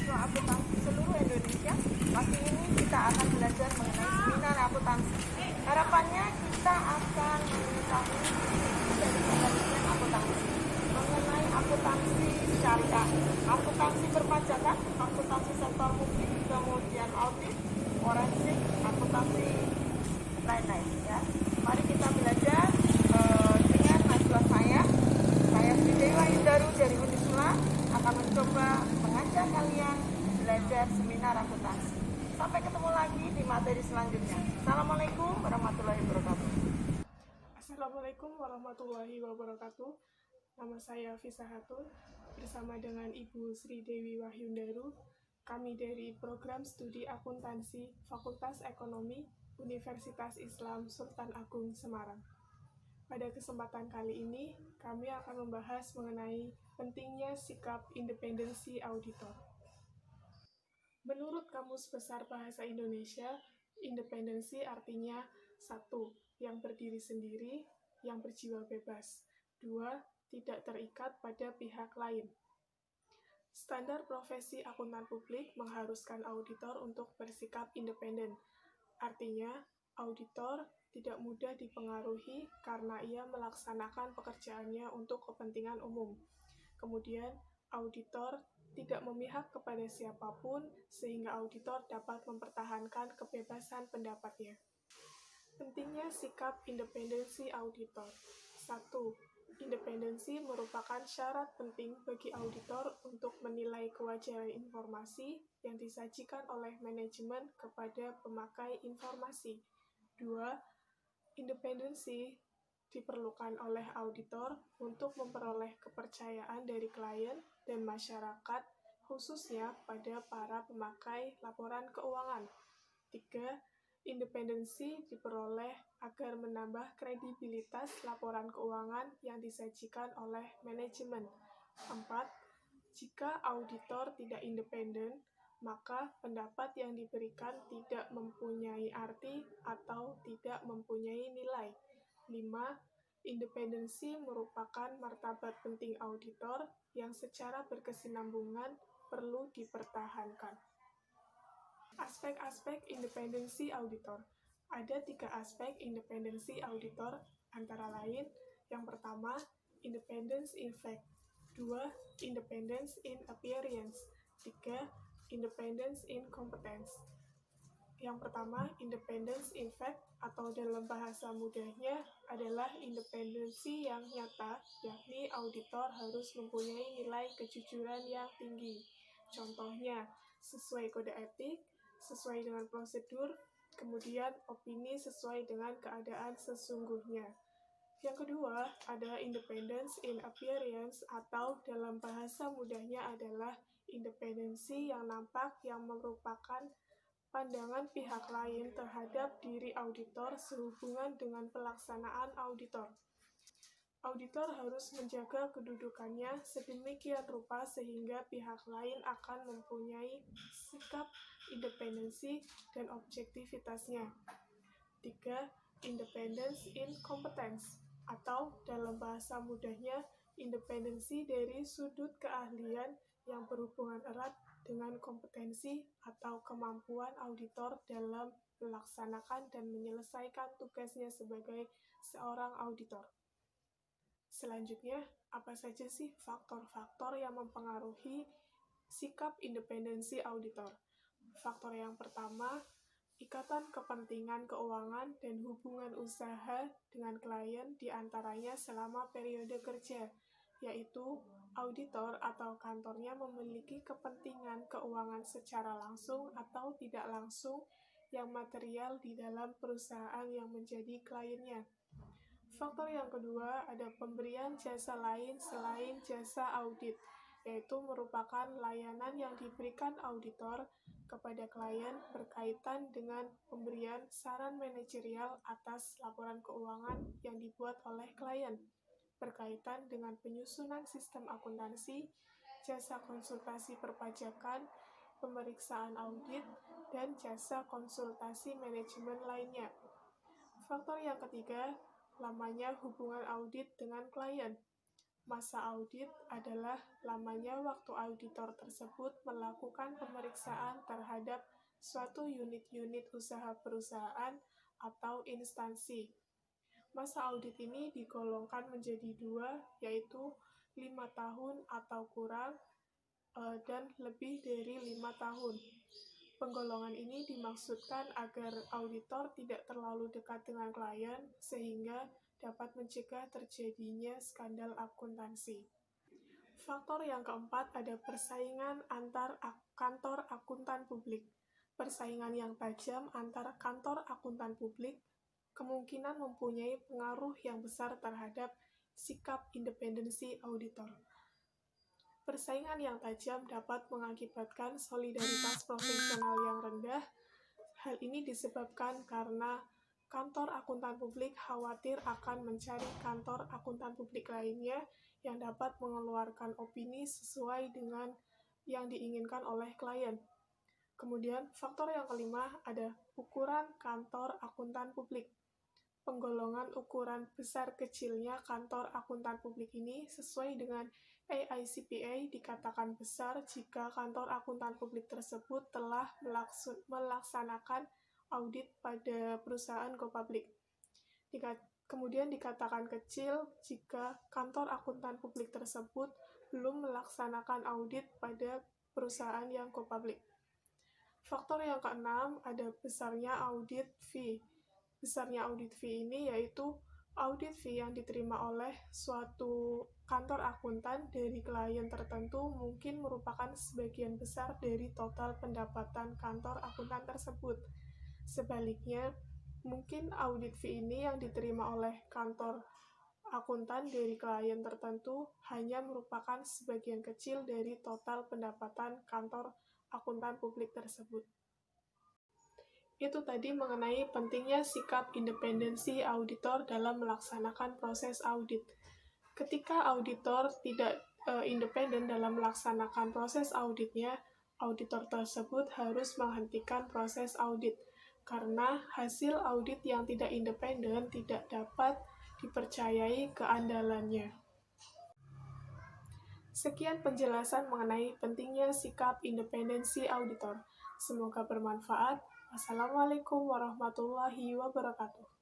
mahasiswa akuntansi seluruh Indonesia. Pagi ini kita akan belajar mengenai seminar akuntansi. Harapannya kita akan mengetahui dari penelitian akuntansi mengenai akuntansi syariah, akuntansi perpajakan, akuntansi sektor publik, kemudian audit, forensik, akuntansi lain-lain ya. Mari kita belajar dengan najwa saya Sri Dewi Wahyundaru dari Unisula akan mencoba mengajak kalian belajar seminar akuntansi. Sampai ketemu lagi di materi selanjutnya. Assalamualaikum warahmatullahi wabarakatuh. Assalamualaikum warahmatullahi wabarakatuh. Nama saya Fisa Hatun bersama dengan Ibu Sri Dewi Wahyundaru. Kami dari Program Studi Akuntansi Fakultas Ekonomi Universitas Islam Sultan Agung Semarang. Pada kesempatan kali ini, kami akan membahas mengenai pentingnya sikap independensi auditor. Menurut Kamus Besar Bahasa Indonesia, independensi artinya 1. Yang berdiri sendiri, yang berjiwa bebas. 2. Tidak terikat pada pihak lain. Standar profesi akuntan publik mengharuskan auditor untuk bersikap independen. Artinya, auditor tidak mudah dipengaruhi karena ia melaksanakan pekerjaannya untuk kepentingan umum. Kemudian, auditor tidak memihak kepada siapapun sehingga auditor dapat mempertahankan kebebasan pendapatnya. Pentingnya sikap independensi auditor. 1. Independensi merupakan syarat penting bagi auditor untuk menilai kewajaran informasi yang disajikan oleh manajemen kepada pemakai informasi. 2. Independensi diperlukan oleh auditor untuk memperoleh kepercayaan dari klien dan masyarakat, khususnya pada para pemakai laporan keuangan. 3. Independensi diperoleh agar menambah kredibilitas laporan keuangan yang disajikan oleh manajemen. 4. Jika auditor tidak independen, maka pendapat yang diberikan tidak mempunyai arti atau tidak mempunyai nilai. 5. Independensi merupakan martabat penting auditor yang secara berkesinambungan perlu dipertahankan. Aspek-aspek independensi auditor. Ada 3 aspek independensi auditor, antara lain, yang pertama, independence in fact. 2. Independence in appearance. 3. Independence in competence. Yang pertama, independence in fact, atau dalam bahasa mudahnya adalah independensi yang nyata, yakni auditor harus mempunyai nilai kejujuran yang tinggi. Contohnya, sesuai kode etik, sesuai dengan prosedur, kemudian opini sesuai dengan keadaan sesungguhnya. Yang kedua adalah independence in appearance, atau dalam bahasa mudahnya adalah independensi yang nampak yang merupakan pandangan pihak lain terhadap diri auditor sehubungan dengan pelaksanaan auditor. Auditor harus menjaga kedudukannya sedemikian rupa sehingga pihak lain akan mempunyai sikap independensi dan objektivitasnya. 3. Independence in competence, atau dalam bahasa mudahnya independensi dari sudut keahlian yang berhubungan erat dengan kompetensi atau kemampuan auditor dalam melaksanakan dan menyelesaikan tugasnya sebagai seorang auditor. Selanjutnya, apa saja sih faktor-faktor yang mempengaruhi sikap independensi auditor? Faktor yang pertama, ikatan kepentingan keuangan dan hubungan usaha dengan klien diantaranya selama periode kerja, yaitu auditor atau kantornya memiliki kepentingan keuangan secara langsung atau tidak langsung yang material di dalam perusahaan yang menjadi kliennya. Faktor yang kedua, ada pemberian jasa lain selain jasa audit, yaitu merupakan layanan yang diberikan auditor kepada klien berkaitan dengan pemberian saran manajerial atas laporan keuangan yang dibuat oleh klien, berkaitan dengan penyusunan sistem akuntansi, jasa konsultasi perpajakan, pemeriksaan audit, dan jasa konsultasi manajemen lainnya. Faktor yang ketiga, lamanya hubungan audit dengan klien. Masa audit adalah lamanya waktu auditor tersebut melakukan pemeriksaan terhadap suatu unit-unit usaha perusahaan atau instansi. Masa audit ini digolongkan menjadi dua, yaitu 5 tahun atau kurang, dan lebih dari 5 tahun. Penggolongan ini dimaksudkan agar auditor tidak terlalu dekat dengan klien, sehingga dapat mencegah terjadinya skandal akuntansi. Faktor yang keempat ada persaingan antar kantor akuntan publik. Persaingan yang tajam antara kantor akuntan publik kemungkinan mempunyai pengaruh yang besar terhadap sikap independensi auditor. Persaingan yang tajam dapat mengakibatkan solidaritas profesional yang rendah. Hal ini disebabkan karena kantor akuntan publik khawatir akan mencari kantor akuntan publik lainnya yang dapat mengeluarkan opini sesuai dengan yang diinginkan oleh klien. Kemudian, faktor yang kelima ada ukuran kantor akuntan publik. Penggolongan ukuran besar kecilnya kantor akuntan publik ini sesuai dengan AICPA dikatakan besar jika kantor akuntan publik tersebut telah melaksanakan audit pada perusahaan go public. Kemudian dikatakan kecil jika kantor akuntan publik tersebut belum melaksanakan audit pada perusahaan yang go public. Faktor yang keenam ada besarnya audit fee. Besarnya audit fee ini yaitu audit fee yang diterima oleh suatu kantor akuntan dari klien tertentu mungkin merupakan sebagian besar dari total pendapatan kantor akuntan tersebut. Sebaliknya, mungkin audit fee ini yang diterima oleh kantor akuntan dari klien tertentu hanya merupakan sebagian kecil dari total pendapatan kantor akuntan publik tersebut. Itu tadi mengenai pentingnya sikap independensi auditor dalam melaksanakan proses audit. Ketika auditor tidak independen dalam melaksanakan proses auditnya, auditor tersebut harus menghentikan proses audit, karena hasil audit yang tidak independen tidak dapat dipercayai keandalannya. Sekian penjelasan mengenai pentingnya sikap independensi auditor. Semoga bermanfaat. Wassalamualaikum warahmatullahi wabarakatuh.